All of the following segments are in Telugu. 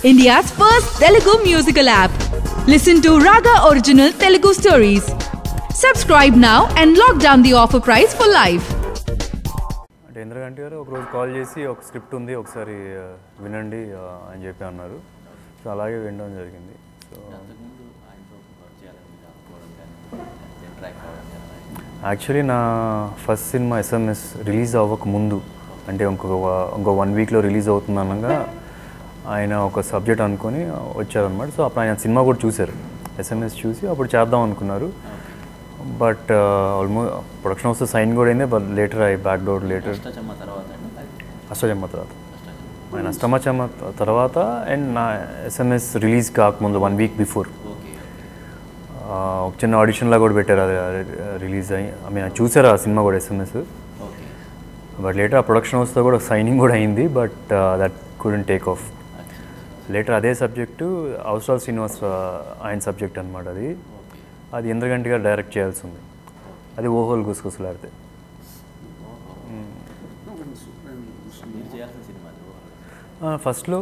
India's first Telugu musical app. Listen to Raga Original Telugu stories. Subscribe now and lock down the offer price for life. అంటే ఇంద్రగంటి గారు ఒక రోజు కాల్ చేసి ఒక స్క్రిప్ట్ ఉంది ఒకసారి వినండి అని చెప్పి అన్నారు. సో అలాగే వినడం జరిగింది. సో యాక్చువల్లీ నా ఫస్ట్ సినిమా SMS రిలీజ్ అవ్వక ముందు అంటే ఇంకో 1 వీక్లో రిలీజ్ అవుతుంది అనగా ఆయన ఒక సబ్జెక్ట్ అనుకొని వచ్చారనమాట. సో అప్పుడు ఆయన సినిమా కూడా చూశారు, SMS చూసి అప్పుడు చేద్దాం అనుకున్నారు. But almost production house sign కూడా అయింది. But later I back door later Ashta Chamma తర్వాత ఆయన అష్టమచమ్మ తర్వాత అండ్ నా SMS రిలీజ్ కాకముందు 1 వీక్ బిఫోర్ ఒక చిన్న ఆడిషన్లా కూడా పెట్టారు. అది రిలీజ్ అయ్యి చూసారు ఆ సినిమా కూడా SMS. బట్ లేటర్ ఆ ప్రొడక్షన్ హౌస్తో కూడా సైనింగ్ కూడా అయింది. But that couldn't take off. Later అదే సబ్జెక్టు అవసరాల శ్రీనివాస్ ఆయన సబ్జెక్ట్ అనమాట. అది ఇంద్రగంటి గారు డైరెక్ట్ చేయాల్సి ఉంది. అది ఓహోల్ గుసగుసలాడితే ఫస్ట్లో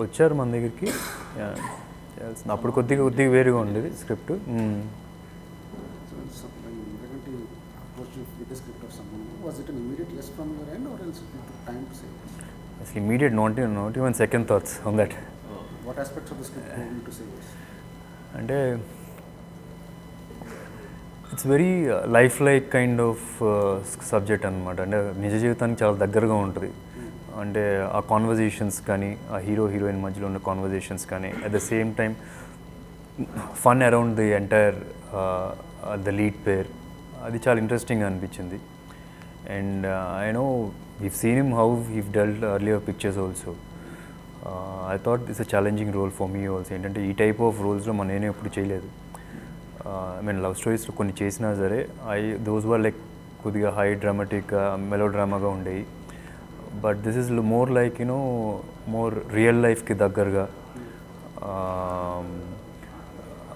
వచ్చారు మన దగ్గరికి. అప్పుడు కొద్దిగా వేరుగా ఉండేది స్క్రిప్ట్. అసలు immediate not even second thoughts on that. What aspects of the script do you need to say this? అంటే it's very life like kind of subject అనమాట. అంటే నిజ జీవితానికి చాలా దగ్గరగా ఉంటుంది. అంటే ఆ కాన్వర్జేషన్స్ కానీ ఆ హీరోయిన్ మధ్యలో ఉన్న కాన్వర్జేషన్స్ కానీ at the same time fun around the entire the lead pair, అది చాలా ఇంట్రెస్టింగ్ అనిపించింది. And I know we've seen him how he's dealt earlier pictures also. I thought it's a challenging role for me also. ఏంటంటే ఈ టైప్ ఆఫ్ రోల్స్లో నేను ఎప్పుడు చేయలేదు. ఐ మీన్ లవ్ స్టోరీస్లో కొన్ని చేసినా సరే దోస్ వర్ లైక్ కొద్దిగా హై డ్రామాటిక్గా మెలో డ్రామాగా ఉండేవి. But this is more like more real లైఫ్కి దగ్గరగా,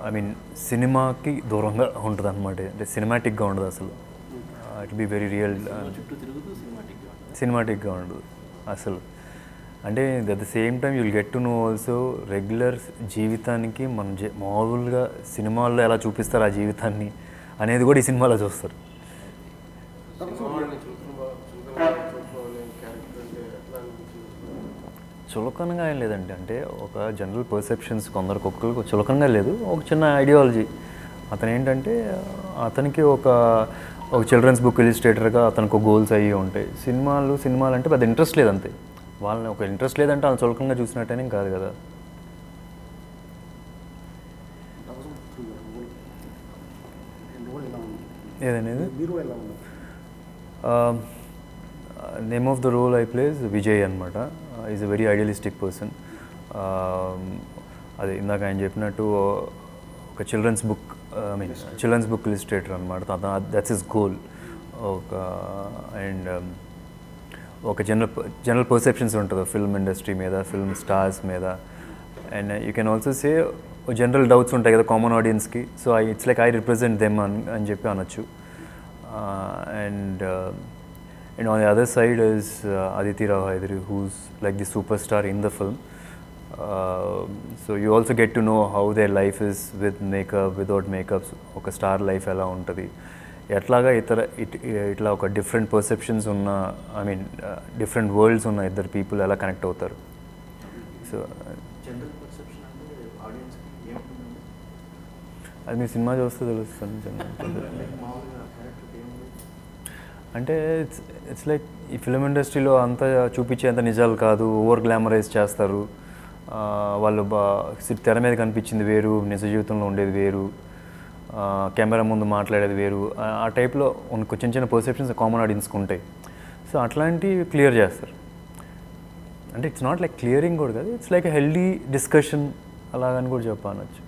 ఐ మీన్ సినిమాకి దూరంగా ఉంటుంది అనమాట. అంటే సినిమాటిక్గా ఉండదు అసలు. ఇట్ బి వెరీ రియల్, సినిమాటిక్గా ఉండదు అసలు. అంటే at the same time you'll get to know also regular జీవితానికి మన మామూలుగా సినిమాల్లో ఎలా చూపిస్తారు ఆ జీవితాన్ని అనేది కూడా ఈ సినిమాలో చూస్తారు. చులకనగా ఏం లేదండి. అంటే ఒక జనరల్ పర్సెప్షన్స్ ఒక్కొక్కరికి చులకనగా లేదు, ఒక చిన్న ఐడియాలజీ. అతను ఏంటంటే అతనికి ఒక చిల్డ్రన్స్ బుక్ ఇలిస్ట్రేటర్గా అతనికి గోల్స్ అయ్యి ఉంటాయి. సినిమాలు అంటే పెద్ద ఇంట్రెస్ట్ లేదంతే. వాళ్ళని ఒక ఇంట్రెస్ట్ లేదంటే వాళ్ళని చులకంగా చూసినట్టేనే కాదు కదా. ఏదనేది name of the role I plays Vijay అనమాట. Is a very idealistic person. అదే ఇందాక ఆయన చెప్పినట్టు ఒక చిల్డ్రన్స్ బుక్ ఇలిస్ట్రేటర్ అనమాట. That's his goal. అండ్ ఒక జనరల్ పర్సెప్షన్స్ ఉంటుంది ఫిల్మ్ ఇండస్ట్రీ మీద, ఫిల్మ్ స్టార్స్ మీద. And you can also say general doubts ఉంటాయి కదా కామన్ ఆడియన్స్కి. So it's like I represent them అని చెప్పి అనొచ్చు. And on the other side is Aditi Rao Hydari, who's like the superstar in the film. So you also get to know how their life is with makeup, without makeup. ఒక స్టార్ లైఫ్ ఎలా ఉంటుంది, ఎట్లాగా ఇట్లా ఒక డిఫరెంట్ పర్సెప్షన్స్ ఉన్న, ఐ మీన్ డిఫరెంట్ వరల్డ్స్ ఉన్న ఇద్దరు పీపుల్ ఎలా కనెక్ట్ అవుతారు. సో అది మీ సినిమా చూస్తే తెలుస్తుంది. అంటే ఇట్స్ లైక్ ఈ ఫిల్మ్ ఇండస్ట్రీలో అంతా చూపించేంత నిజాలు కాదు, ఓవర్ గ్లామరైజ్ చేస్తారు. వాళ్ళు తెర మీద కనిపించింది వేరు, నిజ జీవితంలో ఉండేది వేరు, కెమెరా ముందు మాట్లాడేది వేరు. ఆ టైప్లో చిన్న చిన్న పర్సెప్షన్స్ కామన్ ఆడియన్స్కి ఉంటాయి. సో అట్లాంటివి క్లియర్ చేస్తారు. అంటే ఇట్స్ నాట్ లైక్ క్లియరింగ్ కూడా కాదు, it's like a healthy discussion అలాగని కూడా చెప్పనొచ్చు.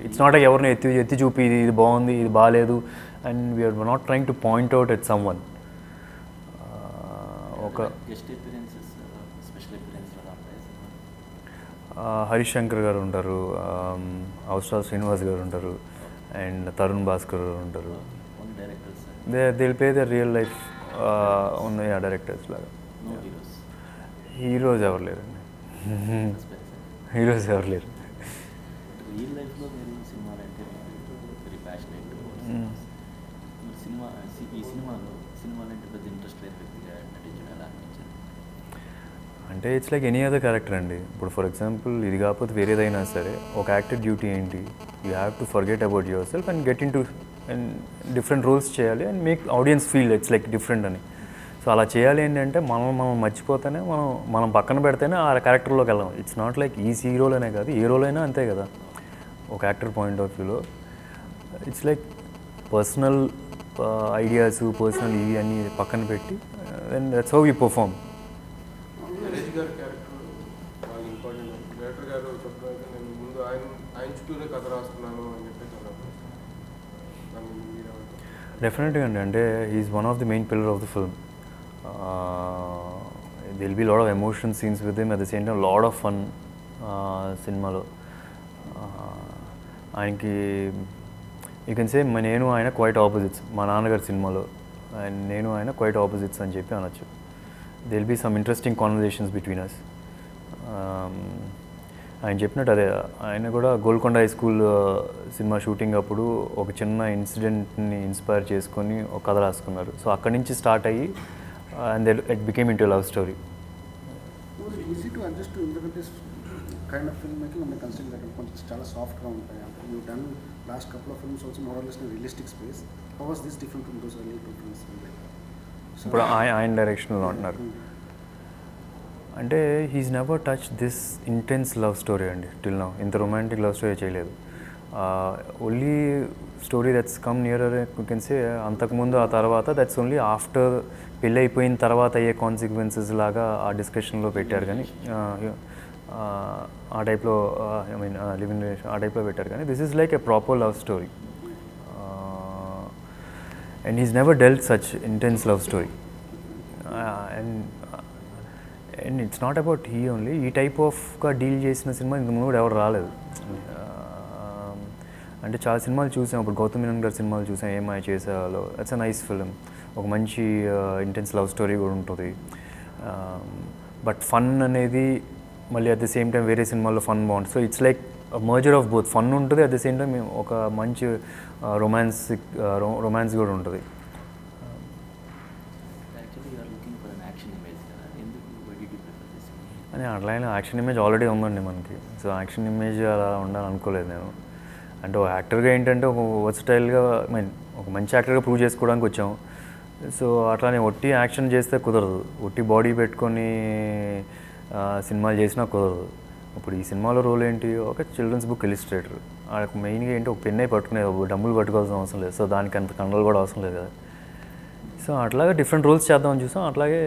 ఇట్స్ నాట్ లైక్ ఎవరిని ఎత్తి చూపి ఇది బాగుంది ఇది బాగాలేదు and we're not trying to point out at someone. ఒక హరీష్ శంకర్ గారు ఉంటారు, అవసరాల శ్రీనివాస్ గారు ఉంటారు, అండ్ తరుణ్ భాస్కర్ గారు ఉంటారు. They play the real life ఉన్న డైరెక్టర్స్ లాగా. హీరోస్ ఎవరు లేరండి. హీరోస్ ఎవరు లేరు. రియల్ లైఫ్లో మీరు సినిమాలు అంటే వెరీ ప్యాషనేట్. సినిమా ఈ సినిమాలు అంటే పెద్ద ఇంట్రెస్ట్ లేని వ్యక్తిగా నటించడం ఎలా అనిపించింది? అంటే it's like any other character అండి. ఇప్పుడు ఫర్ ఎగ్జాంపుల్ ఇది కాకపోతే వేరేదైనా సరే ఒక యాక్టర్ డ్యూటీ ఏంటి, you have to forget about yourself and get into and different roles చేయాలి and make audience feel it's like different అని. సో అలా చేయాలి ఏంటంటే మనం మర్చిపోతేనే మనం పక్కన పెడితేనే ఆ క్యారెక్టర్లోకి వెళ్ళాం. ఇట్స్ నాట్ లైక్ ఈ హీరోలోనే కాదు, ఏ రోల్ అయినా అంతే కదా. ఒక యాక్టర్ పాయింట్ ఆఫ్ వ్యూలో it's like personal ideas, personal ఇవి అన్నీ పక్కన పెట్టి and that's how you perform. Naresh గారి క్యారెక్టర్ చాలా ఇంపార్టెంట్. డైరెక్టర్ గారు చెప్పడానికి నేను ముందు ఆయన చుట్టూనే కథ రాస్తున్నాను అని చెప్పేసి డెఫినెట్గా అండి. అంటే he is one of the main pillar of the film. There'll be lot of emotion scenes with him, at the same time lot of fun సినిమాలో. ఆయనకి యూ కెన్ సే నేను ఆయన క్వైట్ ఆపోజిట్స్. మా నాన్నగారి సినిమాలో అండ్ నేను ఆయన క్వైట్ ఆపోజిట్స్ అని చెప్పి అనొచ్చు. There'll be some interesting conversations between us. ఆయన చెప్పినట్టు అదే, ఆయన కూడా గోల్కొండ హై స్కూల్ సినిమా షూటింగ్ అప్పుడు ఒక చిన్న ఇన్సిడెంట్ని ఇన్స్పైర్ చేసుకొని ఒక కథ రాసుకున్నారు. సో అక్కడి నుంచి స్టార్ట్ అయ్యి and it became in to love story. Easy to adjust to ఎందుకంటే కైండ్ ఆఫ్ ఫిల్మ్ మేకింగ్ మనం కన్సిడర్ చేయడం కొంచెం చాలా సాఫ్ట్గా ఉంటాయి. అంటే you done last couple of films also more or less realistic space. How was this different from those early films? ఇప్పుడు ఆయన డైరెక్షన్లో అంటున్నారు. అంటే he's never touch this intense love story అండి టిల్ నౌ. ఇంత రొమాంటిక్ లవ్ స్టోరీ చేయలేదు. Only story that's come nearer you can say అంతకుముందు ఆ తర్వాత దట్స్ ఓన్లీ ఆఫ్టర్ పెళ్ళి అయిపోయిన తర్వాత అయ్యే కాన్సిక్వెన్సెస్ లాగా ఆ డిస్కషన్లో పెట్టారు. కానీ ఆ టైప్లో ఐ మీన్ లివింగ్ రిలేషన్ ఆ టైప్లో పెట్టారు. కానీ this is like a proper love story and he's never dwelt such intense love story. And it's not about he only. ఈ టైప్ ఆఫ్గా డీల్ చేసిన సినిమా ఇంత ముందు కూడా ఎవరు రాలేదు. అంటే చాలా సినిమాలు చూసాం. ఇప్పుడు గౌతమ్ మీనన్ గారి సినిమాలు చూసాం, ఏమై చేసేవాళ్ళు. It's a nice film. ఒక మంచి ఇంటెన్స్ లవ్ స్టోరీ కూడా ఉంటుంది. బట్ ఫన్ అనేది మళ్ళీ అట్ ద సేమ్ టైం వేరే సినిమాల్లో ఫన్ బాగుంటుంది. So it's like merger of both. Fun ఉంటుంది, అట్ ద సేమ్ టైం ఒక మంచి రొమాన్స్ కూడా ఉంటుంది. అని అట్లయినా యాక్షన్ ఇమేజ్ ఆల్రెడీ ఉందండి మనకి. సో యాక్షన్ ఇమేజ్ అలా ఉండాలనుకోలేదు నేను. అంటే ఒక యాక్టర్గా ఏంటంటే ఒక వర్సటైల్గా ఐ మీన్ ఒక మంచి యాక్టర్గా ప్రూవ్ చేసుకోవడానికి వచ్చాము. సో అట్లానే ఒట్టి యాక్షన్ చేస్తే కుదరదు, ఒట్టి బాడీ పెట్టుకొని సినిమాలు చేసినా కుదరదు. ఇప్పుడు ఈ సినిమాలో రోల్ ఏంటి, ఒక చిల్డ్రన్స్ బుక్ ఇలిస్ట్రేటర్. వాళ్ళకి మెయిన్గా ఏంటి ఒక పెన్నే పట్టుకునేది, డబ్బులు పట్టుకోవాల్సిన అవసరం లేదు. సో దానికి అంత కండలు కూడా అవసరం లేదు కదా. సో అట్లాగే డిఫరెంట్ రోల్స్ చేద్దామని చూసాం. అట్లాగే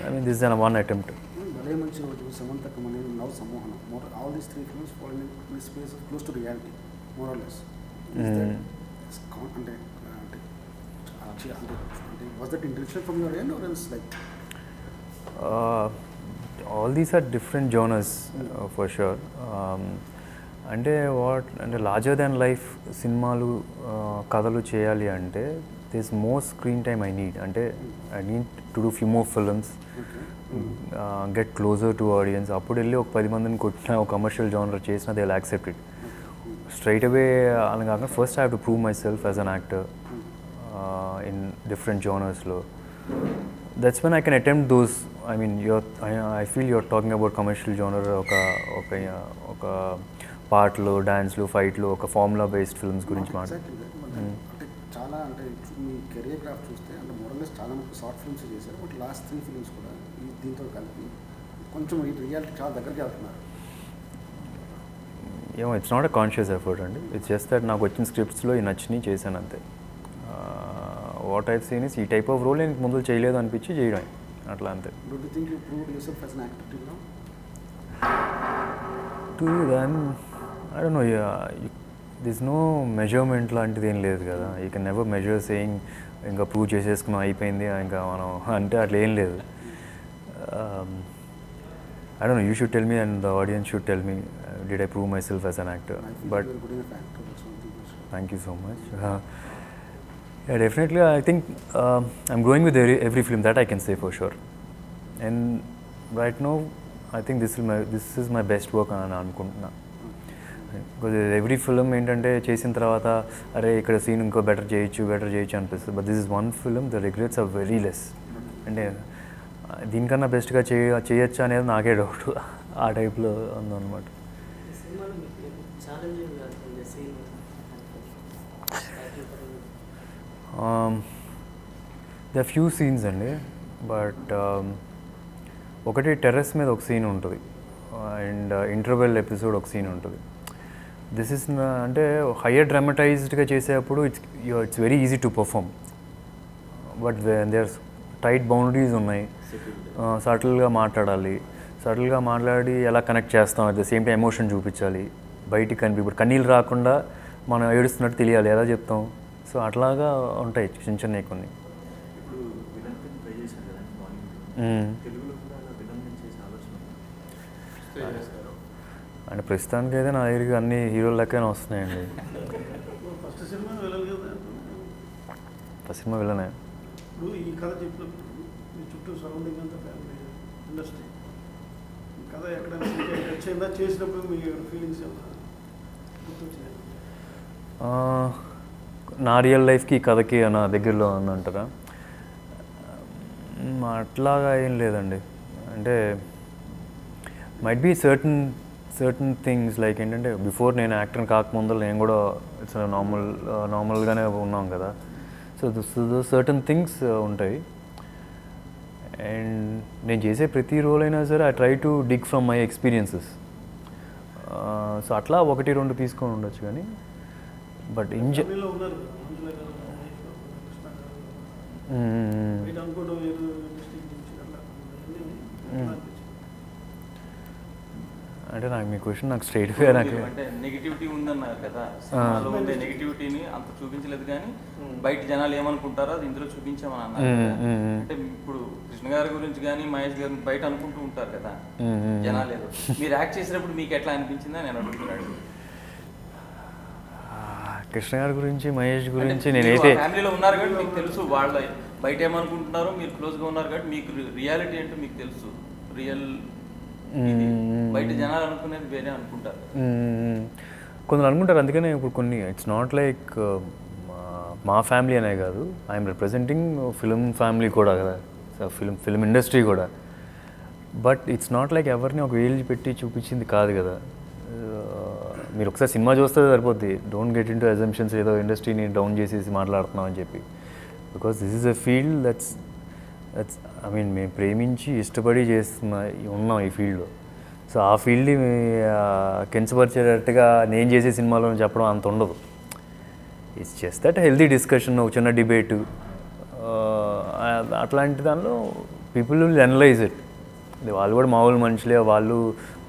I mean this is an one attempt. భలే మంచి రోజు, Shamanthakamani, now Sammohanam, more all these three films fall in space of close to reality more or less. అంటే was that intentional from your end or else like all these are different genres for sure. అంటే అంటే లార్జర్ దాన్ లైఫ్ సినిమాలు కథలు చేయాలి అంటే this more screen time I need. అంటే I need to do few more films, get closer to audience. అప్పుడు వెళ్ళి ఒక 10 మందిని కొట్టిన ఒక కమర్షియల్ జానర్ చేసిన they will accept it straight away అని కాకుండా first I have to prove myself as an actor in different genres lo. That's when I can attempt those. I mean I feel you're talking about commercial genre, oka part lo, dance lo, fight lo, oka formula based films gurinchi maat. అంటే చాలా అంటే మీ కెరియర్ గ్రాఫ్ చూస్తే అంటే మోరల్లెస్ చాలా మంది షార్ట్ ఫిల్మ్స్ చేశారు. బట్ లాస్ట్ 3 ఫిల్మ్స్ కూడా దీంతో కలిపి కొంచెం ఈ రియాలిటీ చాలా దగ్గరికి వెళ్తున్నారు. ఏమో it's not a conscious effort అండి. ఇట్స్ జస్ట్ దట్ నాకు వచ్చిన స్క్రిప్ట్స్లో ఈ నచ్చినవి చేశాను అంతే. వాట్ ఐవ్ సీన్ ఇస్ ఈ టైప్ ఆఫ్ రోల్ నేను ముందు చేయలేదు అనిపించి చేయడం అట్లా అంతే. Do you think you proved yourself as an actor till now? To then I don't know, there's no measurement లాంటిది ఏం లేదు కదా. You can never measure saying ఇంకా ప్రూవ్ చేసేసుకున్నాం అయిపోయింది ఇంకా మనం అంటే అట్లా ఏం లేదు. I don't know, you should tell me and the audience should tell me, did I prove myself as an actor? But You're good enough actor, that's one thing for sure. thank you so much. Yeah, definitely. I think I'm growing with every film, that I can say for sure. And right now, I think this is my best work అని అనుకుంటున్నా. బికాజ్ ఎవ్రీ ఫిలిం ఏంటంటే చేసిన తర్వాత అరే ఇక్కడ సీన్ ఇంకో బెటర్ చేయొచ్చు అనిపిస్తుంది. But this is one film the regrets are very less. అంటే దీనికన్నా బెస్ట్గా చేయొచ్చు అనేది నాకే డౌట్. ఆ టైప్లో ఉందన్నమాట. ద ఫ్యూ సీన్స్ అండి. బట్ ఒకటి టెర్రస్ మీద ఒక సీన్ ఉంటుంది అండ్ ఇంటర్వెల్ ఎపిసోడ్ ఒక సీన్ ఉంటుంది. దిస్ ఇస్ అంటే హయ్యర్ డ్రామటైజ్డ్గా చేసేటప్పుడు it's very easy to perform. But there tight boundaries ఉన్నాయి. సటిల్గా మాట్లాడి ఎలా కనెక్ట్ చేస్తాం, at the same time emotion చూపించాలి, బయటికి కనిపి కన్నీళ్ళు రాకుండా మనం ఏడుస్తున్నట్టు తెలియాలి, ఎలా చెప్తాం. సో అట్లాగా ఉంటాయి చిన్న కొన్ని. అంటే ప్రస్తుతానికి అయితే నా దగ్గరికి అన్ని హీరోల లెక్కనే వస్తున్నాయండి. ఫస్ట్ సినిమా వెళ్ళనే. ఈ కథ చెప్పిన మీ చుట్టూ సరౌండింగ్ అంతా ఫ్యామిలీ ఇండస్ట్రీ కథ ఎక్కడైనా చేసినప్పుడు మీ ఫీలింగ్స్ గుర్తొచ్చినాయి? నా రియల్ లైఫ్కి ఈ కథకి నా దగ్గరలో ఉందంటారా? అట్లాగా ఏం లేదండి. అంటే might be certain things like ఏంటంటే బిఫోర్ నేను యాక్టర్ కాకముందు నేను కూడా ఇట్స్ నార్మల్గానే ఉన్నాం కదా. సో సర్టన్ థింగ్స్ ఉంటాయి. అండ్ నేను చేసే ప్రతి రోల్ అయినా సరే I try to dig from my experiences. So అట్లా 1-2 తీసుకొని ఉండొచ్చు. కానీ బట్ అంటే నాకు మీ క్వశ్చన్ నాకు స్ట్రైట్గా నాకు అంటే నెగిటివిటీ ఉందన్నారు కదా, సినిమాలో ఉండే నెగిటివిటీని అంత చూపించలేదు కానీ బయట జనాలు ఏమనుకుంటారో అది ఇందులో చూపించామని అన్నారు. అంటే ఇప్పుడు కృష్ణ గారి గురించి కానీ మహేష్ గారి బయట అనుకుంటూ ఉంటారు కదా జనాలు, ఏదో మీరు యాక్ట్ చేసినప్పుడు మీకు ఎట్లా అనిపించిందని నేను అడుగుతున్నాడు. కృష్ణ గారి గురించి మహేష్ గురించి నేనైతే ఫ్యామిలీలో ఉన్నారు కాబట్టి మీకు తెలుసు, వాళ్ళ బయట ఏమనుకుంటున్నారో మీరు క్లోజ్గా ఉన్నారు కాబట్టి మీకు రియాలిటీ ఏంటో మీకు తెలుసు. రియల్ బయట జనాలు అనుకునేది వేరే అనుకుంటారు, కొందరు అనుకుంటారు. అందుకనే ఇప్పుడు కొన్ని ఇట్స్ నాట్ లైక్ మా ఫ్యామిలీ అనే కాదు, ఐఎమ్ రిప్రజెంటింగ్ ఫిలిం ఫ్యామిలీ కూడా కదా, ఫిలిం ఇండస్ట్రీ కూడా. బట్ ఇట్స్ నాట్ లైక్ ఎవరిని ఒక వేలు పెట్టి చూపించింది కాదు కదా. మీరు ఒకసారి సినిమా చూస్తే సరిపోద్ది. Don't get in to assumptions ఏదో ఇండస్ట్రీని డౌన్ చేసేసి మాట్లాడుతున్నాం అని చెప్పి. Because this is a field that's I mean మేము ప్రేమించి ఇష్టపడి ఉన్నాం ఈ ఫీల్డ్లో. సో ఆ ఫీల్డ్ని కించపరిచేటట్టుగా నేను చేసే సినిమాలో చెప్పడం అంత ఉండదు. It's just that healthy discussion, ఒక చిన్న డిబేటు, అట్లాంటి దానిలో పీపుల్ విల్ అనలైజ్ ఇట్. వాళ్ళు కూడా మామూలు మనుషులే,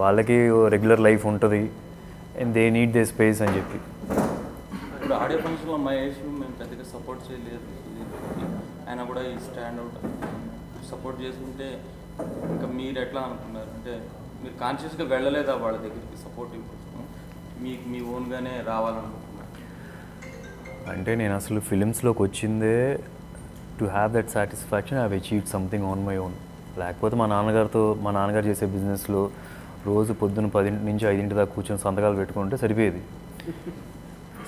వాళ్ళకి రెగ్యులర్ లైఫ్ ఉంటుంది and they need they space అని చెప్పి. ఇప్పుడు ఆడియో ఫంక్షన్లో మహేష్ మేము పెద్దగా సపోర్ట్ చేయలేదు, ఆయన కూడా ఈ స్టాండ్ అవుట్ సపోర్ట్ చేసుకుంటే ఇంకా మీరు ఎట్లా అనుకున్నారు? అంటే మీరు కాన్షియస్గా వెళ్ళలేదా వాళ్ళ దగ్గరికి సపోర్టివ్ కోసం, మీకు మీ ఓన్గానే రావాలనుకుంటున్నారు? అంటే నేను అసలు ఫిలిమ్స్లోకి వచ్చిందే to have that satisfaction, I have achieved something on my own. లేకపోతే మా నాన్నగారు చేసే బిజినెస్లో రోజు పొద్దున్న 10 నుంచి 5 దాకా కూర్చొని సంతకాలు పెట్టుకుంటే సరిపోయేది.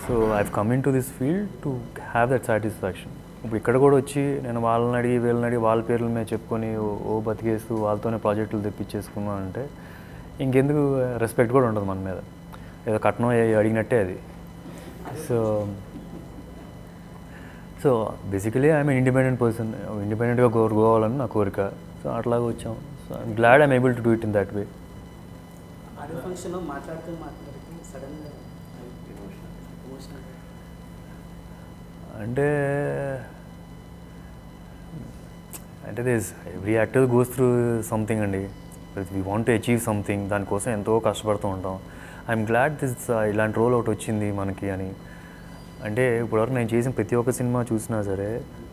So I've come in to this field to have that satisfaction. ఇప్పుడు ఇక్కడ కూడా వచ్చి నేను వీళ్ళని అడిగి వాళ్ళ పేర్ల మీద చెప్పుకొని బతికేస్తూ వాళ్ళతోనే ప్రాజెక్టులు తెప్పించేసుకున్నాను అంటే ఇంకెందుకు రెస్పెక్ట్ కూడా ఉండదు మన మీద, ఏదో కట్నం అడిగినట్టే అది. So basically I'm independent person, ఇండిపెండెంట్గా కోరుకోవాలని నా కోరిక. సో అట్లాగే వచ్చాం. So I'm glad I'm able to do it in that way. అంటే every actor goes through something అండి. We want to achieve something, దానికోసం ఎంతో కష్టపడుతూ ఉంటాం. ఐఎమ్ గ్లాడ్ ఇలాంటి రోల్ ఒకటి వచ్చింది మనకి అని. అంటే ఇప్పటివరకు నేను చేసిన ప్రతి ఒక్క సినిమా చూసినా సరే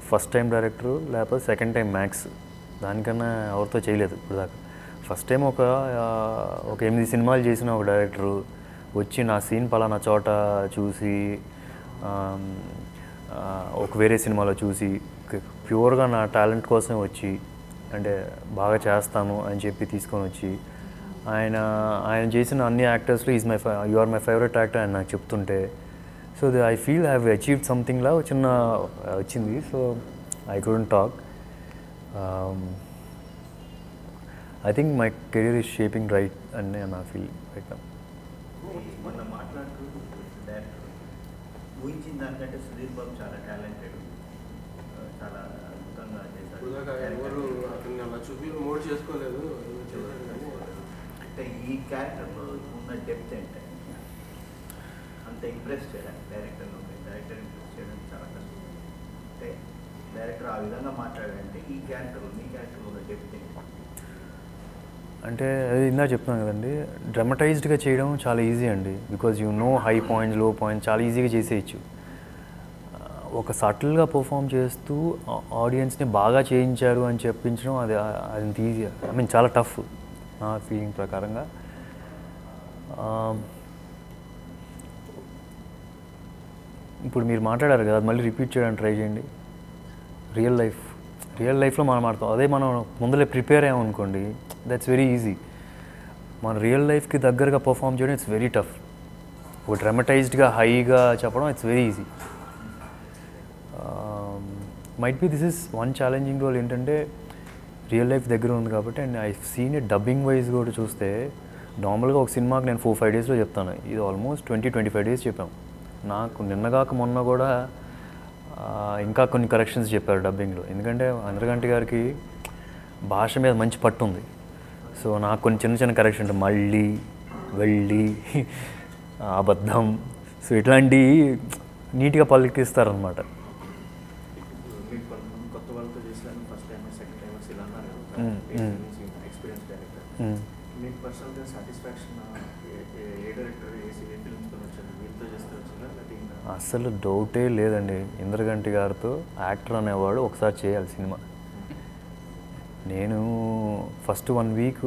ఫస్ట్ టైం డైరెక్టరు లేకపోతే సెకండ్ టైం మ్యాక్స్, దానికన్నా ఎవరితో చేయలేదు ఇప్పుడు దాకా. ఫస్ట్ టైం ఒక 8 సినిమాలు చేసిన ఒక డైరెక్టరు వచ్చి నా సీన్ పలానా చోట చూసి ఒక వేరే సినిమాలో చూసి ప్యూర్గా నా టాలెంట్ కోసం వచ్చి అంటే బాగా చేస్తాను అని చెప్పి తీసుకొని వచ్చి ఆయన చేసిన అన్ని యాక్టర్స్లో you are my favourite actor అని నాకు చెప్తుంటే, so I feel I have achieved something లా చిన్న వచ్చింది. So I couldn't talk. I think my career is shaping right అని నా ఫీల్ రైట్ నౌ. మొన్న మాట్లాడుతూ డైరెక్టర్ ఊహించిన దానికంటే సుధీర్ బాబు చాలా టాలెంటెడ్, చాలా అద్భుతంగా చేశారు. ఎవరు అతన్ని అలా చూపి మోడ్ చేసుకోలేదు కానీ అంటే ఈ క్యారెక్టర్లో ఉన్న డెప్త్ ఏంటంటే అంత ఇంప్రెస్ చేయడానికి డైరెక్టర్ ఇంప్రెస్ చేయడం చాలా కష్టం. అంటే డైరెక్టర్ ఆ విధంగా మాట్లాడాలంటే మీ క్యారెక్టర్లో ఉన్న డెప్త్ ఏంటి? అంటే అది ఇందా చెప్తున్నాను కదండి, డ్రమటైజ్డ్గా చేయడం చాలా ఈజీ అండి. Because you know high points లో పాయింట్స్ చాలా ఈజీగా చేసేయచ్చు. ఒక సటిల్గా పర్ఫామ్ చేస్తూ ఆడియన్స్ని బాగా చేయించారు అని చెప్పించడం అది అంత ఈజీ, ఐ మీన్ చాలా టఫ్ నా ఫీలింగ్ ప్రకారంగా. ఇప్పుడు మీరు మాట్లాడారు కదా, మళ్ళీ రిపీట్ చేయడానికి ట్రై చేయండి. రియల్ లైఫ్లో మనం ఆడతాం, అదే మనం ముందలే ప్రిపేర్ అయ్యామనుకోండి, దట్స్ వెరీ ఈజీ. మన రియల్ లైఫ్కి దగ్గరగా పర్ఫామ్ చేయడం ఇట్స్ వెరీ టఫ్. ఒక డ్రమటైజ్డ్గా హైగా చెప్పడం it's very easy. Might be this is one challenging role ఏంటంటే రియల్ లైఫ్ దగ్గర ఉంది కాబట్టి. And I seen it dubbing wise కూడా చూస్తే నార్మల్గా ఒక సినిమాకి నేను 4-5 డేస్లో చెప్తాను, ఇది ఆల్మోస్ట్ 20-25 డేస్ చెప్పాం. నాకు నిన్నగాక మొన్న కూడా ఇంకా కొన్ని కరెక్షన్స్ చెప్పారు డబ్బింగ్లో. ఎందుకంటే అందరికంటి గారికి భాష మీద మంచి పట్టు ఉంది. సో నాకు కొన్ని చిన్న కరెక్షన్ అంటే మళ్ళీ వెళ్ళి అబద్ధం, సో ఇట్లాంటివి నీట్గా పలికిస్తారనమాట. కొత్త వాళ్ళతో చేసాను, ఫస్ట్ టైం సెకండ్ టైం ఇలా అన్నారు ఎక్స్పీరియన్స్ డైరెక్టర్. మీకు పర్సనల్గా సాటిస్ఫాక్షన్ ఏ డైరెక్టర్ ఏ ఫిల్మ్స్తో వచ్చారు, వీళ్ళతో చేస్తే వచ్చిందా లేకపోతే ఇంకా? అసలు డౌటే లేదండి, ఇంద్రగంటి గారితో యాక్టర్ అనేవాడు ఒకసారి చేయాలి సినిమా. నేను ఫస్ట్ 1 వీక్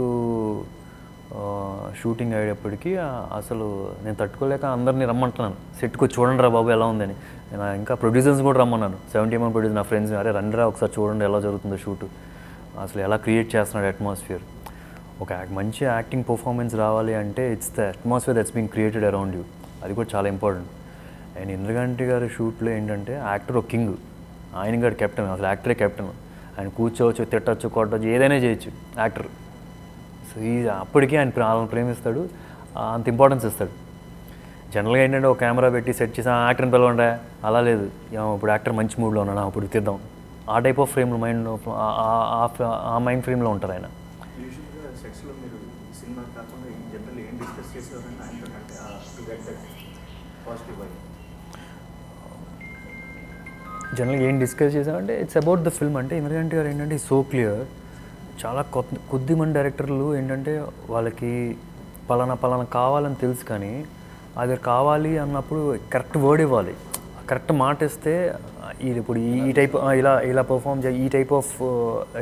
షూటింగ్ అయ్యేటప్పటికి అసలు నేను తట్టుకోలేక అందరినీ రమ్మంటున్నాను, సెట్కి చూడండి రా బాబు ఎలా ఉందని. నేను ఇంకా ప్రొడ్యూసర్స్ కూడా రమ్మన్నాను, 70mm ప్రొడ్యూసర్ నా ఫ్రెండ్స్, అరే రండిరా ఒకసారి చూడండి ఎలా జరుగుతుందో షూట్, అసలు ఎలా క్రియేట్ చేస్తున్నాడు అట్మాస్ఫియర్. ఒక మంచి యాక్టింగ్ పర్ఫార్మెన్స్ రావాలి అంటే it's the atmosphere that's being created around you, అది కూడా చాలా ఇంపార్టెంట్. అండ్ ఇంద్రగంటి గారి షూట్లో ఏంటంటే యాక్టర్ ఒక కింగ్, ఆయన గారు కెప్టెన్, అసలు యాక్టరే కెప్టెన్. ఆయన కూర్చోవచ్చు, తిట్టచ్చు, కొట్టచ్చు, ఏదైనా చేయొచ్చు యాక్టర్. సో అప్పటికీ ఆయన వాళ్ళని ప్రేమిస్తాడు, అంత ఇంపార్టెన్స్ ఇస్తాడు. జనరల్గా ఏంటంటే ఒక కెమెరా పెట్టి సెట్ చేసి యాక్టర్ని పిలవండి, అలా లేదు. ఇప్పుడు యాక్టర్ మంచి మూడ్లో ఉన్నాను అప్పుడు తీద్దాం, ఆ టైప్ ఆఫ్ ఫ్రేమ్లో ఆ మైండ్ ఫ్రేమ్లో ఉంటారు ఆయన. యూజువల్గా సెట్స్లో మీరు సినిమా కాకుండా జనరల్ ఏం డిస్కస్ చేసేవారంటే ఆయనతో పాజిటివ్ వైబ్? జనరల్గా ఏం డిస్కస్ చేసామంటే ఇట్స్ అబౌట్ ద ఫిల్మ్. అంటే ఇంద్రగంటి గారు ఏంటంటే సో క్లియర్. చాలా కొద్ది మంది డైరెక్టర్లు ఏంటంటే వాళ్ళకి పలానా కావాలని తెలుసు, కానీ అది కావాలి అన్నప్పుడు కరెక్ట్ వర్డ్ ఇవ్వాలి, కరెక్ట్ మాట ఇస్తే ఇది ఇప్పుడు ఈ టైప్ ఇలా పర్ఫామ్ చేయాలి, ఈ టైప్ ఆఫ్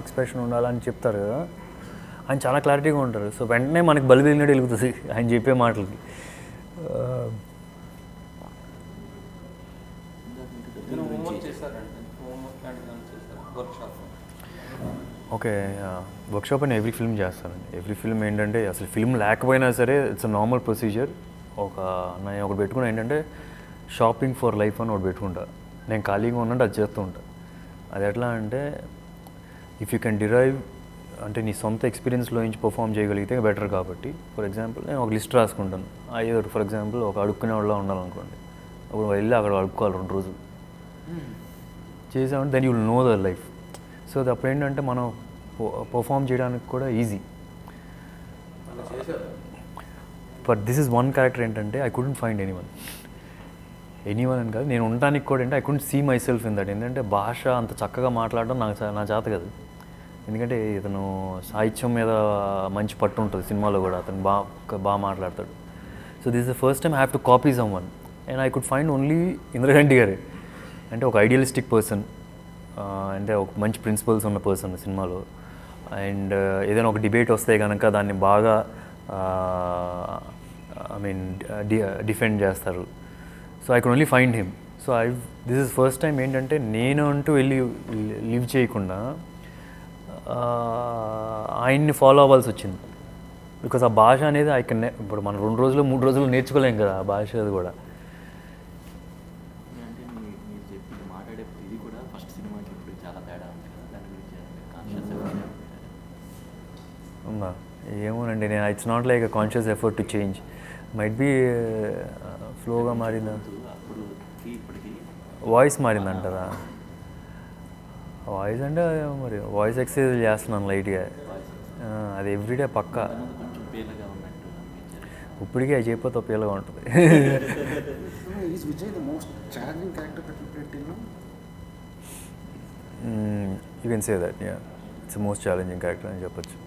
ఎక్స్ప్రెషన్ ఉండాలని చెప్తారు కదా. ఆయన చాలా క్లారిటీగా ఉంటారు. సో వెంటనే మనకి బలి వెళ్ళినట్టు వెలుగుతుంది ఆయన చెప్పే మాటలకి. ఓకే, వర్క్షాప్ అని ఎవ్రీ ఫిల్మ్ చేస్తానండి. ఎవ్రీ ఫిల్మ్ ఏంటంటే అసలు ఫిల్మ్ లేకపోయినా సరే ఇట్స్ అ నార్మల్ ప్రొసీజర్. నేను ఒకటి పెట్టుకున్నా ఏంటంటే షాపింగ్ ఫర్ లైఫ్ అని ఒకటి పెట్టుకుంటా. నేను ఖాళీగా ఉన్నట్టు అది చేస్తూ ఉంటాను. అది ఎట్లా అంటే ఇఫ్ యూ కెన్ డిరైవ్, అంటే నీ సొంత ఎక్స్పీరియన్స్లో నుంచి పర్ఫామ్ చేయగలిగితే బెటర్. కాబట్టి ఫర్ ఎగ్జాంపుల్ నేను ఒక లిస్ట్ రాసుకుంటాను. అయ్యో ఫర్ ఎగ్జాంపుల్ ఒక అడుక్కునే వాళ్ళ ఉండాలనుకోండి, అప్పుడు వెళ్ళి అక్కడ అడుక్కోవాలి 2 రోజులు చేసామంటే then you will know the life. So అది అప్పుడు ఏంటంటే మనం పర్ఫామ్ చేయడానికి కూడా easy. But this is one character ఏంటంటే ఐ కుడెంట్ ఫైండ్ ఎనీవన్ అని కాదు, నేను ఉండడానికి కూడా ఏంటంటే I couldn't see myself in that. ఎందుకంటే భాష అంత చక్కగా మాట్లాడడం నా చేత కాదు. ఎందుకంటే ఇతను సాహిత్యం మీద మంచి పట్టు ఉంటుంది, సినిమాలో కూడా అతను బాగా మాట్లాడతాడు. So this the first time I have to copy some one and I could find only Indraganti గారే. అంటే ఒక ఐడియలిస్టిక్ పర్సన్, అంటే ఒక మంచి ప్రిన్సిపల్స్ ఉన్న పర్సన్ సినిమాలో. అండ్ ఏదైనా ఒక డిబేట్ వస్తే కనుక దాన్ని బాగా ఐ మీన్ డిఫెండ్ చేస్తారు. So I could only find him. So this is first time ఏంటంటే నేను అంటూ వెళ్ళి లివ్ చేయకుండా ఆయన్ని ఫాలో అవ్వాల్సి వచ్చింది. బికాస్ ఆ భాష అనేది ఇప్పుడు మనం 2 రోజులు 3 రోజులు నేర్చుకోలేం కదా ఆ భాష అది కూడా. అంటే మీరు చెప్పి మాట్లాడే ఇది కూడా ఫస్ట్ సినిమాకి ఇప్పుడు చాలా తేడా ఉంది కదా, దాని గురించి కాన్షియస్ ఉందా ఏమోనండి, నేను it's not like a conscious effort to change, might be ఫ్లోగా మారిందా, అప్పుడు ఇప్పటికి వాయిస్ మారిందంటారా? వాయిస్ అంటే మరి వాయిస్ ఎక్సర్సైజ్ చేస్తున్నాను లైట్గా, అది ఎవ్రీడే పక్కా. కొంచెం పేలగా ఉన్నట్టు అనిపించారు. ఇప్పటికీ అది చేయకపోతే పేలగా ఉంటుంది. Is Vijay the most challenging character that you played till now? You can say that, yeah it's most challenging character అని చెప్పొచ్చు.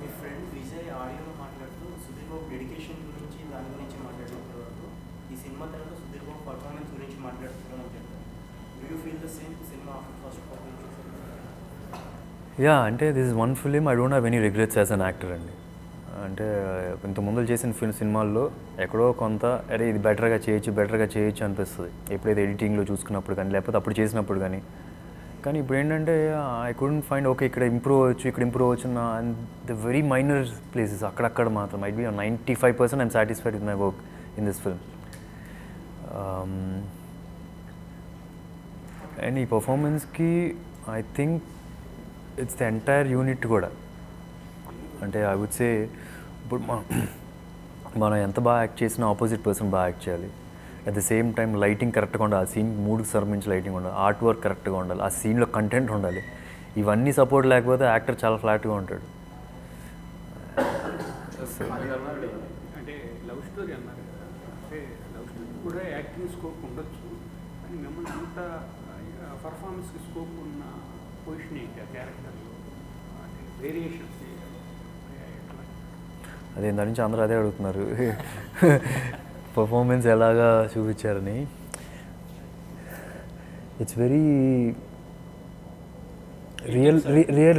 మీ ఫ్రెండ్ విజయ్ ఆడియోలో మాట్లాడుతూ సుధీర్ బాబు డెడికేషన్ గురించి దాని గురించి మాట్లాడుతున్నారు. ఈ సినిమా తర్వాత సుధీర్ బాబు పర్ఫార్మెన్స్ గురించి మాట్లాడుతున్నాను అని చెప్పారు. Do you feel the same సినిమా ఆఫ్టర్ ఫస్ట్ పర్ఫార్మెన్స్? యా, అంటే this is one film I don't have any regrets as an actor అండి. అంటే ఇంతకుముందు చేసిన సినిమాల్లో ఎక్కడో కొంత అరే ఇది బెటర్గా చేయొచ్చు అనిపిస్తుంది ఎప్పుడైతే ఎడిటింగ్లో చూసుకున్నప్పుడు కానీ, లేకపోతే అప్పుడు చేసినప్పుడు కానీ. కానీ ఇప్పుడు ఏంటంటే ఐ కుడెంట్ ఫైండ్ ఓకే ఇక్కడ ఇంప్రూవ్ అవ్వచ్చు నా and the very minor places అక్కడక్కడ మాత్రం might be 95% I'm satisfied with my work in this film. And ఈ పర్ఫార్మెన్స్కి I think it's the entire unit కూడా. అంటే ఐ వుడ్ సే ఇప్పుడు మనం ఎంత బాగా యాక్ట్ చేసినా ఆపోజిట్ పర్సన్ బాగా యాక్ట్ చేయాలి. At the same time lighting కరెక్ట్గా ఉండాలి, ఆ సీన్ మూడుకి సంబంధించి లైటింగ్ ఉండాలి, ఆర్ట్ వర్క్ కరెక్ట్గా ఉండాలి, ఆ సీన్లో కంటెంట్ ఉండాలి. ఇవన్నీ సపోర్ట్ లేకపోతే యాక్టర్ చాలా ఫ్లాట్గా ఉంటాడు. అంటే లవ్ స్టోరీ అన్నారు కదా, అంటే లవ్ స్టోరీ కూడా యాక్టింగ్ స్కోప్ ఉండొచ్చు, కానీ మిమ్మల్ని అంత పర్ఫార్మెన్స్కి స్కోప్ ఉన్న పొజిషన్ ఏంటి ఆ క్యారెక్టర్లో, అంటే వేరియేషన్స్ అదే దాని నుంచి అందరూ అదే అడుగుతున్నారు పర్ఫార్మెన్స్ ఎలాగా చూపించారని. ఇట్స్ వెరీ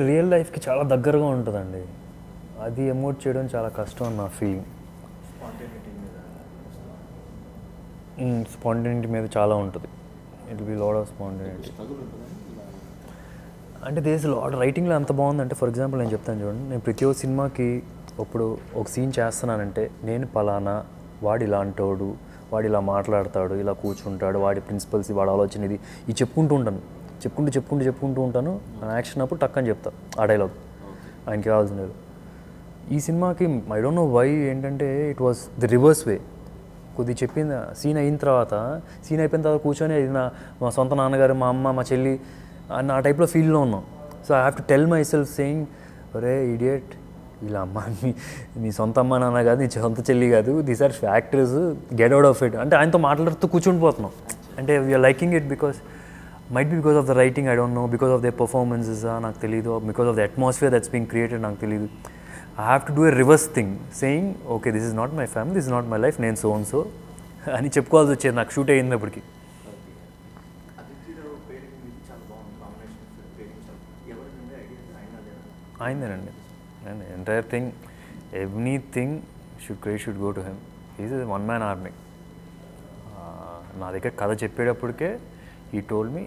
రియల్ లైఫ్కి చాలా దగ్గరగా ఉంటుందండి. అది ఎమోట్ చేయడం చాలా కష్టం అని నా ఫీలింగ్. స్పాంటేనిటీ మీద చాలా ఉంటుంది. It will B lot of spontaneity. అంటే దేస్ లాట్ రైటింగ్లో అంత బాగుందంటే, ఫర్ ఎగ్జాంపుల్ నేను చెప్తాను చూడండి, నేను ప్రతి ఒక్క సినిమాకి ఇప్పుడు ఒక సీన్ చేస్తున్నానంటే నేను పలానా వాడు ఇలాంటోడు, వాడు ఇలా మాట్లాడతాడు, ఇలా కూర్చుంటాడు, వాడి ప్రిన్సిపల్స్, వాడి ఆలోచన ఇది చెప్పుకుంటూ ఉంటాను. నా యాక్షన్ అప్పుడు టక్కని చెప్తా ఆ డైలాగ్ ఆయనకి కావాల్సిన. ఈ సినిమాకి ఐ డోంట్ నో వై ఏంటంటే ఇట్ వాస్ ది రివర్స్ వే. కొద్ది చెప్పింది సీన్ అయిపోయిన తర్వాత కూర్చొని ఇది మా సొంత నాన్నగారు, మా అమ్మ, మా చెల్లి అన్న ఆ టైప్లో ఫీల్లో ఉన్నాం. So I have to tell my self saying, ఒరే ఇడియట్, ఇలా అమ్మ నీ సొంత అమ్మ నాన్న కాదు, నీ సొంత చెల్లి కాదు, these are factors, get out of it. అంటే ఆయనతో మాట్లాడుతూ కూర్చుండిపోతున్నాం. అంటే we're liking it might be because of the writing, I don't know, because of the performances నాకు తెలీదు, because of the atmosphere that's being created నాకు తెలీదు. I have to do a reverse thing saying okay this is not my family, this is not my life, నేను సో అని చెప్పుకోవాల్సి వచ్చేది నాకు షూట్ అయినప్పటికీ. అయిందేనండి, entire thing, anything should go to him. Is one man army. నా దగ్గర కథ చెప్పేటప్పటికే ఈ టోల్ మీ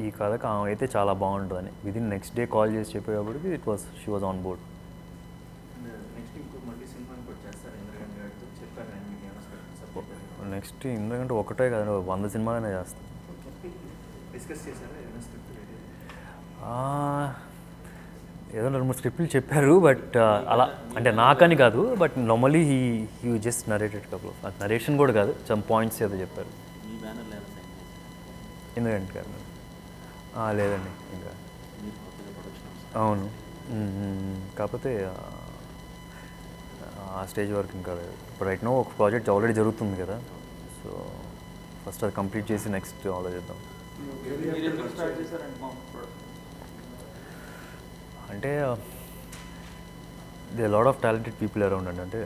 ఈ కథకు ఆమె అయితే చాలా బాగుంటుందని. విదిన్ నెక్స్ట్ డే కాల్ చేసి చెప్పేటప్పటికి she was on board. Next ఎందుకంటే ఒకటే కదండి, 100 సినిమాలనే చేస్తాను. ఏదో 2-3 స్క్రిప్ట్లు చెప్పారు, బట్ అలా అంటే నాకని కాదు, but normally he just narrated couple of, narration కూడా కాదు, సమ్ పాయింట్స్ ఏదో చెప్పారు. ఎందుకంటే కాదు లేదండి ఇంకా. అవును, కాకపోతే ఆ స్టేజ్ వరకు ఇంకా లేదు. ఇప్పుడు రైట్ నో ఒక ప్రాజెక్ట్ ఆల్రెడీ జరుగుతుంది కదా, సో ఫస్ట్ అది కంప్లీట్ చేసి నెక్స్ట్ ఆలోచిద్దాం. అంటే they lot of talented people around అండి. అంటే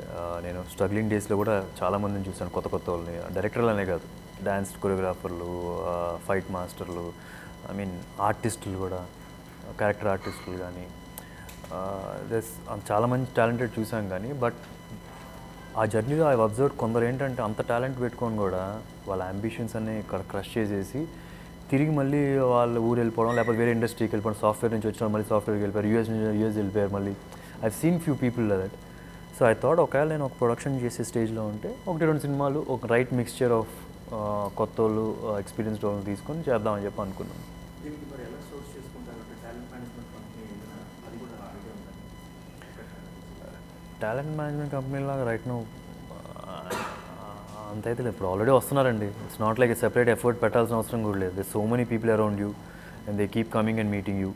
నేను స్ట్రగ్లింగ్ డేస్లో కూడా చాలామందిని చూశాను, కొత్త వాళ్ళని, డైరెక్టర్లనే కాదు, డ్యాన్స్ కొరియోగ్రాఫర్లు, ఫైట్ మాస్టర్లు, ఐ మీన్ ఆర్టిస్టులు కూడా, క్యారెక్టర్ ఆర్టిస్టులు కానీ, చాలా మంది టాలెంటెడ్ చూసాం. కానీ బట్ ఆ జర్నీలో ఐ అబ్జర్వ్ కొందరు ఏంటంటే అంత టాలెంట్ పెట్టుకొని కూడా వాళ్ళ అంబిషన్స్ అన్ని క్రష్ చేసేసి తిరిగి మళ్ళీ వాళ్ళు ఊరు వెళ్ళిపోవడం, లేకపోతే వేరే ఇండస్ట్రీకి వెళ్ళిపోవడం, సాఫ్ట్వేర్ నుంచి వచ్చిన మళ్ళీ సాఫ్ట్వేర్కి వెళ్ళిపోయారు, యూఎస్ వెళ్ళిపోయారు. మళ్ళీ I seen few people that. So I thought ఒకవేళ నేను ఒక ప్రొడక్షన్ చేసే స్టేజ్లో ఉంటే 1-2 సినిమాలు ఒక రైట్ మిక్స్చర్ ఆఫ్ కొత్త వాళ్ళు ఎక్స్పీరియన్స్డ్ వాళ్ళని తీసుకొని చేద్దామని చెప్పి అనుకున్నాను. దీనికి మరి ఎలా సోర్స్ చేసుకుంటారు అంటే టాలెంట్ మేనేజ్మెంట్ కంపెనీ ఏదైనా అది కూడా ఐడియా ఉందా? టాలెంట్ మేనేజ్మెంట్ కంపెనీ లాగా రైట్ నో అంత అయితే లేదు. ఇప్పుడు ఆల్రెడీ వస్తున్నారండి. It's not like separate effort పెట్టాల్సిన అవసరం కూడా లేదు. They so many people around you and they keep coming and meeting you.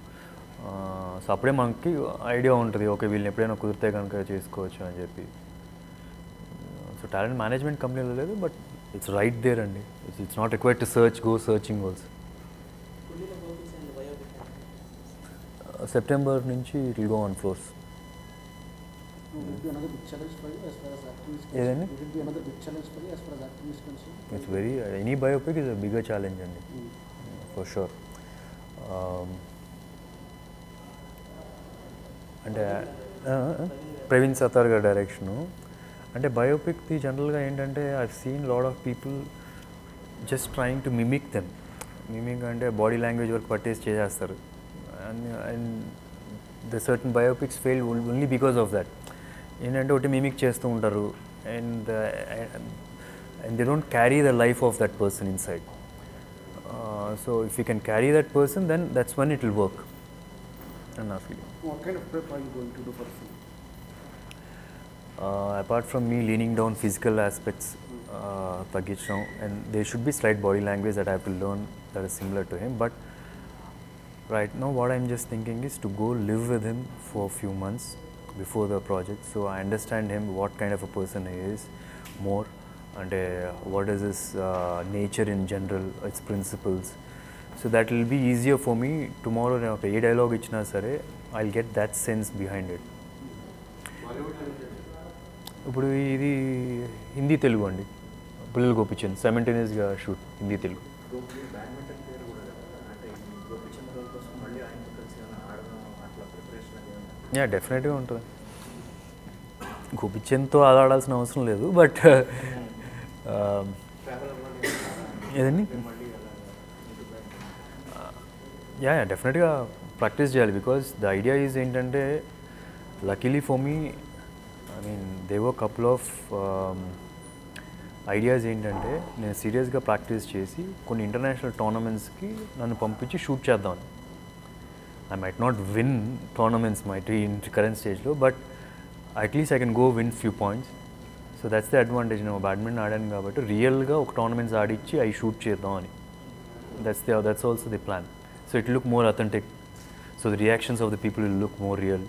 So అప్పుడే మనకి ఐడియా ఉంటుంది, ఓకే వీళ్ళని ఎప్పుడైనా కుదిరితే కనుక చేసుకోవచ్చు అని చెప్పి. సో టాలెంట్ మేనేజ్మెంట్ కంపెనీలో లేదు, బట్ ఇట్స్ రైట్ దేర్ అండి. It's not required to search, go searching also. September నుంచి it will go on floors. ఏదండి? It's very any biopic is a bigger challenge అండి, ఫర్ షూర్. అంటే ప్రవీణ్ సతార్ గారి డైరెక్షను. అంటే బయోపిక్ది జనరల్గా ఏంటంటే I've seen lot of people just trying to mimic them. Mimic అంటే బాడీ లాంగ్వేజ్ వరకు పట్టేసి చేసేస్తారు. And the certain biopics fail only because of that. ఏంటంటే ఒకటి మిమిక్ చేస్తూ ఉంటారు and they don't carry the life of that person inside. So if you can carry that person then that's one it will work అని నా feeling. What kind of prep are you going to do for the film? Apart from me leaning down physical aspects, తగ్గించడం, and there should be slight body language that I have to learn that is similar to him. But right now what I'm just thinking is to go live with him for a few months before the project, so I understand him, what kind of a person he is more, and what is his nature in general, its principles. So that will be easier for me tomorrow. Okay, A dialogue ఇచ్చినా సరే I'll get that sense behind it. ఇప్పుడు ఇది హిందీ తెలుగు అండి, పిల్లలు గోపిచంద్ సైమల్టేనియస్గా shoot Hindi Telugu. Badminton player కూడా అంటే గోపిచంద్ గారి కోసం మళ్ళీ ఆయనతో కలిసి ఆడడం అట్లా ప్రిపరేషన్ యా డెఫినెట్గా ఉంటుంది. గోపిచంద్తో ఆడాల్సిన అవసరం లేదు, బట్ ఏదండి యా డెఫినెట్గా ప్రాక్టీస్ చేయాలి. బికాస్ ద ఐడియా ఈజ్ ఏంటంటే, luckily for me, I mean దేవో కపుల్ ఆఫ్ ఐడియాస్ ఏంటంటే, నేను సీరియస్గా ప్రాక్టీస్ చేసి కొన్ని ఇంటర్నేషనల్ టోర్నమెంట్స్కి నన్ను పంపించి షూట్ చేద్దామని. I might not win tournaments in current స్టేజ్లో, but at least I can go win few points. So that's the advantage. నేను బ్యాడ్మింటన్ ఆడాను కాబట్టి రియల్గా ఒక టోర్నమెంట్స్ ఆడిచ్చి అవి షూట్ చేద్దాం అని. That's also the plan. So it will look more authentic. So the reactions of the people will look more real.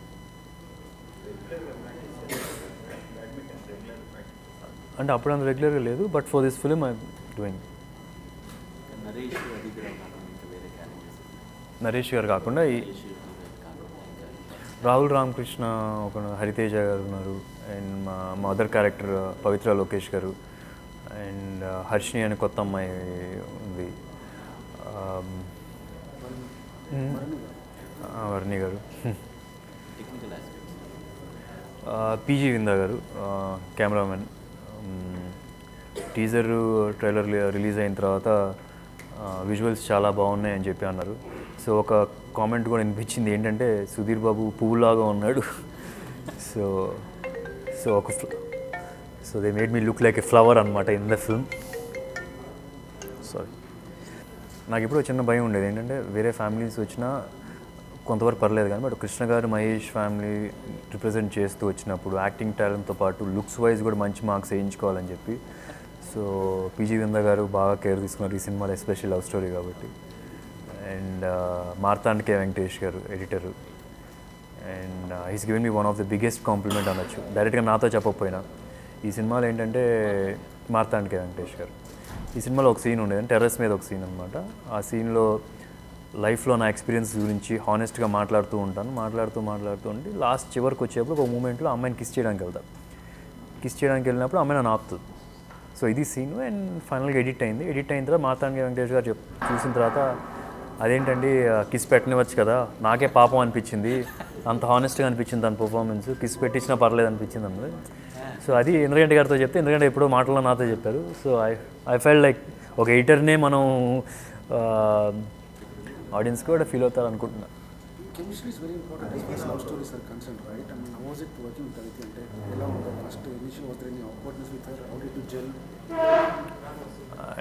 And appudu and regular లేదు, but for this film I'm doing. Naresh గారు కాకుండా రాహుల్ రామకృష్ణ, ఒక హరితేజ గారు ఉన్నారు, అండ్ మా అదర్ క్యారెక్టర్ పవిత్ర లోకేష్ గారు, అండ్ హర్షిని అనే కొత్త అమ్మాయి ఉంది, వర్ణి గారు, పీజీ విందా గారు కెమెరామెన్. టీజర్ ట్రైలర్ రిలీజ్ అయిన తర్వాత విజువల్స్ చాలా బాగున్నాయి అని చెప్పి అన్నారు. సో ఒక కామెంట్ కూడా వినిపించింది ఏంటంటే, సుధీర్ బాబు పువ్వులాగా ఉన్నాడు. So they made me look like a flower అనమాట ఇన్ ద ఫిల్మ్. సారీ, నాకు ఇప్పుడు చిన్న భయం ఉండేది ఏంటంటే, వేరే ఫ్యామిలీస్ వచ్చినా కొంతవరకు పర్లేదు కానీ, బట్ కృష్ణ గారు మహేష్ ఫ్యామిలీ రిప్రజెంట్ చేస్తూ వచ్చినప్పుడు యాక్టింగ్ టాలెంట్తో పాటు లుక్స్ వైజ్ కూడా మంచి మార్క్స్ వేయించుకోవాలని చెప్పి, సో పీజీ విందా గారు బాగా కేర్ తీసుకున్నారు ఈ సినిమాలో, ఎస్పెషల్ లవ్ స్టోరీ కాబట్టి. అండ్ మార్తాండ్ కే వెంకటేష్ గారు editor, and he's given me one of the biggest compliment అనొచ్చు, డైరెక్ట్గా నాతో చెప్పకపోయినా. ఈ సినిమాలో ఏంటంటే మార్తాండ్ కే వెంకటేష్ గారు, ఈ సినిమాలో ఒక సీన్ ఉండేది, టెర్రస్ మీద ఒక సీన్ అనమాట. ఆ సీన్లో లైఫ్లో నా ఎక్స్పీరియన్స్ గురించి హానెస్ట్గా మాట్లాడుతూ ఉంటే లాస్ట్ చివరికి వచ్చేప్పుడు ఒక మూమెంట్లో అమ్మాయిని కిస్ చేయడానికి వెళ్తాను. కిస్ చేయడానికి వెళ్ళినప్పుడు అమ్మాయి నన్ను ఆపుతుంది. సో ఇది సీను. అండ్ ఫైనల్గా ఎడిట్ అయిన తర్వాత మాతాంగి వెంకటేష్ గారు చూసిన తర్వాత, అదేంటండి కిస్ పెట్టనివచ్చు కదా, నాకే పాపం అనిపించింది, అంత హానెస్ట్గా అనిపించింది తన పర్ఫార్మెన్స్, కిస్ పెట్టించినా పర్లేదు అనిపించింది అన్నది. సో అది ఇంద్రగంటి గారితో చెప్తే, ఇంద్రగంటి ఎప్పుడో మాటల్లో నాతో చెప్పారు. సో ఐ ఫెల్ లైక్ ఒక ఎడిటర్నే మనం ఆడియన్స్ కూడా ఫీల్ అవుతారు అనుకుంటున్నా. chemistry is very important as far as love stories are concerned, right? I mean, how was it working with Aditi? అంటే ఎలా ఉంటుంది first initial was there any awkwardness with her? How did you gel?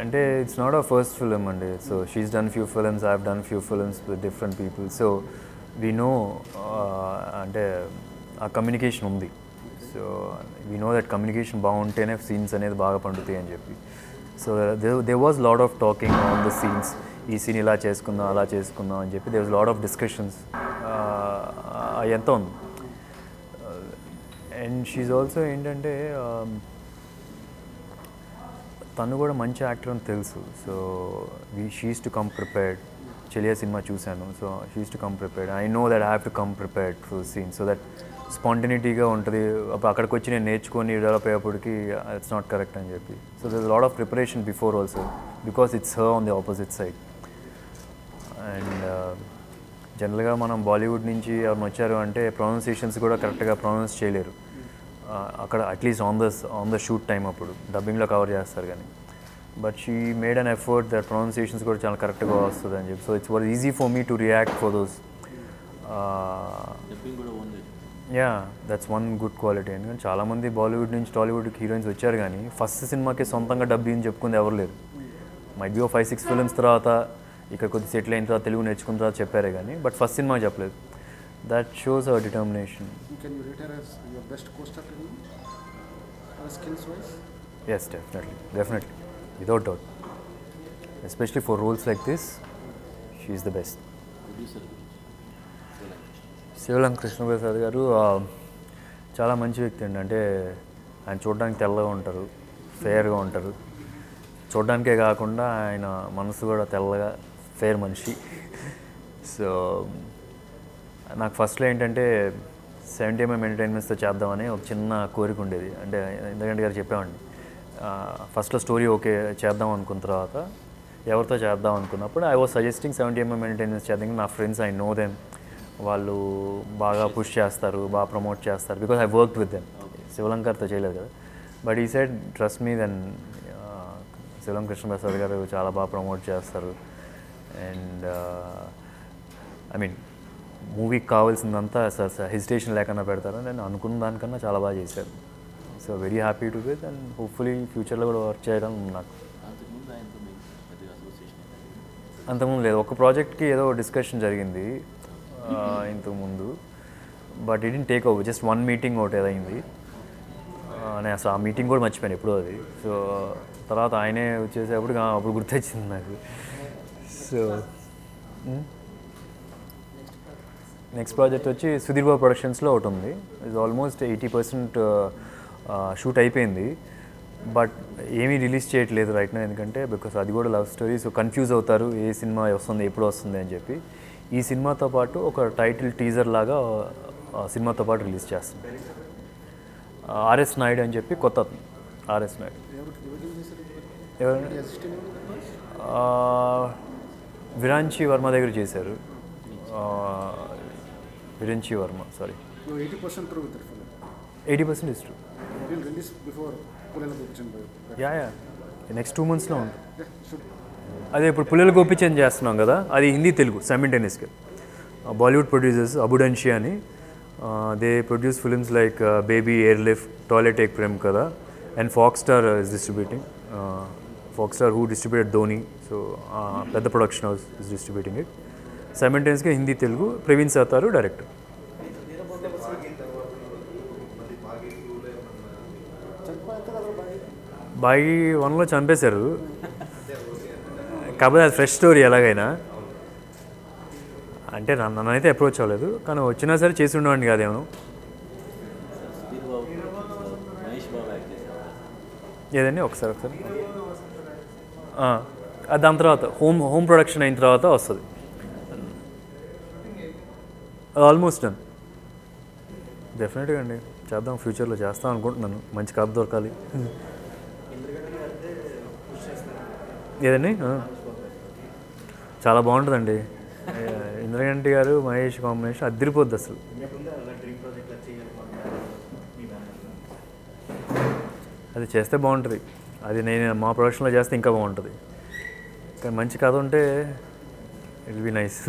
అంటే it's not a first film అండి. So she's done few films, I have done few films with different people. So we know అంటే ఆ కమ్యూనికేషన్ ఉంది. So we know that communication బాగుంటేనే సీన్స్ అనేది బాగా పండుతాయి అని చెప్పి. So they was lot of talking on the scenes. ఈ సీన్ ఇలా చేసుకుందాం, అలా చేసుకుందాం అని చెప్పి they was lot of discussions. ఎంత ఉంది. అండ్ షీజ్ ఆల్సో ఏంటంటే తను కూడా మంచి యాక్టర్ అని తెలుసు. So she's to come prepared. Cheliyaa సినిమా చూశాను. So she's to come prepared. I know that I have to come prepared for scene so that స్పాంటనిటీగా ఉంటుంది. అప్పుడు అక్కడికి వచ్చి నేను నేర్చుకొని డెవలప్ అయ్యేప్పటికి ఇట్స్ నాట్ కరెక్ట్ అని చెప్పి. So there lot of preparation before also because it's her on the opposite side. And జనరల్గా మనం బాలీవుడ్ నుంచి ఎవరిని వచ్చారు అంటే ప్రొనౌన్సియేషన్స్ కూడా కరెక్ట్గా ప్రొనౌన్స్ చేయలేరు అక్కడ, at least on the shoot time అప్పుడు డబ్బింగ్లో కవర్ చేస్తారు కానీ. But she made an effort that pronunciations కూడా చాలా కరెక్ట్గా వస్తుంది అని చెప్పి. So it's very easy for me to react for those. Yeah, that's one good quality. ఎందుకంటే చాలామంది బాలీవుడ్ నుంచి టాలీవుడ్కి హీరోయిన్స్ వచ్చారు కానీ ఫస్ట్ సినిమాకి సొంతంగా డబ్బింగ్ చెప్పుకుంది ఎవరు లేరు. మైట్ బి 5-6 ఫిల్మ్స్ తర్వాత ఇక్కడ కొద్ది సెటిల్ అయిన తర్వాత తెలుగు నేర్చుకున్న తర్వాత చెప్పారే కానీ బట్ ఫస్ట్ సినిమా చెప్పలేదు. That shows hour determination. Can you rate her as your best co-star to you? Skills wise? Yes, definitely, without doubt. Especially for roles like this, she is the best. Sivalenka Krishnaprasad గారు చాలా మంచి వ్యక్తి అండి. అంటే ఆయన చూడడానికి తెల్లగా ఉంటారు, ఫెయిర్గా ఉంటారు. చూడడానికే కాకుండా ఆయన మనసు కూడా తెల్లగా ఫెయిర్ మనిషి. సో నాకు ఫస్ట్లో ఏంటంటే 70mm ఎంటర్టైన్మెంట్స్తో చేద్దామని ఒక చిన్న కోరిక ఉండేది. అంటే ఇంద్రగంటి గారు చెప్పామండి, ఫస్ట్లో స్టోరీ ఓకే చేద్దాం అనుకున్న తర్వాత ఎవరితో చేద్దాం అనుకున్నప్పుడు I was suggesting 70mm entertainments చేద్దాం. నా ఫ్రెండ్స్ ఐ నో దెమ్, వాళ్ళు బాగా పుష్ చేస్తారు, బాగా ప్రమోట్ చేస్తారు. Because I worked with them. శివలంకర్తో చేయలేదు కదా. బట్ ఈ side trust me then Sivalenka Krishnaprasad గారు చాలా బాగా ప్రమోట్ చేస్తారు. అండ్ ఐ మీన్ మూవీకి కావాల్సిందంతా హెసిటేషన్ లేకుండా పెడతారు. నేను అనుకున్న దానికన్నా చాలా బాగా చేశారు. So very happy to with and hopefully ఫ్యూచర్లో కూడా వర్క్ చేయడం నాకు. అంతకుముందు లేదు, ఒక ప్రాజెక్ట్కి ఏదో డిస్కషన్ జరిగింది ఇంతకుముందు. But it didn't take over. Just 1 meeting ఒకటి ఏదైంది. నేను అసలు ఆ మీటింగ్ కూడా మర్చిపోయాను ఎప్పుడో అది. సో తర్వాత ఆయనే వచ్చేసేప్పుడు అప్పుడు గుర్తొచ్చింది నాకు. సో నెక్స్ట్ ప్రాజెక్ట్ వచ్చి సుధీర్ బాబు ప్రొడక్షన్స్లో ఒకటి ఉంది. ఇట్స్ ఆల్మోస్ట్ 80% షూట్ అయిపోయింది. బట్ ఏమీ రిలీజ్ చేయట్లేదు రైట్ నా. ఎందుకంటే బికాస్ అది కూడా లవ్ స్టోరీ. సో కన్ఫ్యూజ్ అవుతారు ఏ సినిమా వస్తుంది ఎప్పుడు వస్తుంది అని చెప్పి. ఈ సినిమాతో పాటు ఒక టైటిల్ టీజర్ లాగా సినిమాతో పాటు రిలీజ్ చేస్తుంది. ఆర్ఎస్ నాయుడు అని చెప్పి కొత్త ఆర్ఎస్ నాయుడు. ఎవరైనా విరాంచి వర్మ దగ్గర చేశారు. విరాంచి Varma, sorry. 80% true with that film. 80% is true. It will release before Pullela Gopichan. Yeah next 2 monthsలో ఉంటుంది. అదే ఇప్పుడు పుల్లెల గోపిచంద్ చేస్తున్నాం కదా, అది హిందీ తెలుగు సైమిల్టేనియస్గా. బాలీవుడ్ ప్రొడ్యూసర్స్ అబుడన్షి అని, they produce films like Baby, Airlift, Toilet Ek Prem కదా. And Fox Star is distributing. Fox Star who distributed Dhoni. So పెద్ద production house is distributing it. సైమిల్టేనియస్గా హిందీ తెలుగు. ప్రవీణ్ సతారు డైరెక్టర్. బాగి 1లో చంపేశారు. కాకపోతే అది ఫ్రెష్ స్టోరీ ఎలాగైనా. అంటే నన్నైతే అప్రోచ్ అవ్వలేదు, కానీ వచ్చినా సరే చేసి ఉండేవాడిని కాదేమో. ఏదండి ఒకసారి దాని తర్వాత హోమ్ ప్రొడక్షన్ అయిన తర్వాత వస్తుంది. Almost done. డెఫినెట్గా అండి చేద్దాం, ఫ్యూచర్లో చేస్తాం అనుకుంటున్నాను. మంచి కథ దొరకాలి. ఏదండి చాలా బాగుంటుందండి. ఇంద్రగంటి గారు మహేష్ కాంబినేషన్ అదిరిపోద్ది అసలు. అది చేస్తే బాగుంటుంది. అది నేను మా ప్రొడక్షన్లో చేస్తే ఇంకా బాగుంటుంది. కానీ మంచి కథ ఉంటే it will be nice.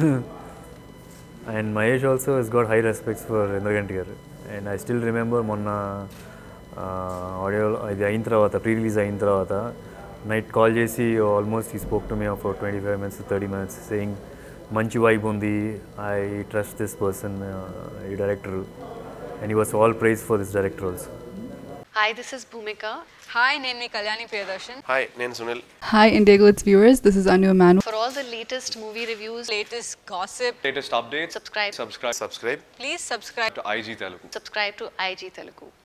And Mahesh also he's got high respects for Indraganti garu. And I still remember మొన్న ఆడియో ఇది అయిన తర్వాత, ప్రీ రిలీజ్ అయిన తర్వాత నైట్ కాల్ చేసి almost he spoke to me for 25 minutes 30 minutes saying మంచి వైబ్ ఉంది, ఐ ట్రస్ట్ దిస్ పర్సన్, ఈ director, and he was all praise for this director also. Hi, this is Bhumika. Hi, name is Kalyani Priyadarshan. Hi, name is Sunil. Hi, Indigo It's viewers. This is Anu Manu. For all the latest movie reviews, latest gossip, Latest updates. subscribe. Subscribe. Please subscribe to IG Telugu. Subscribe to IG Telugu.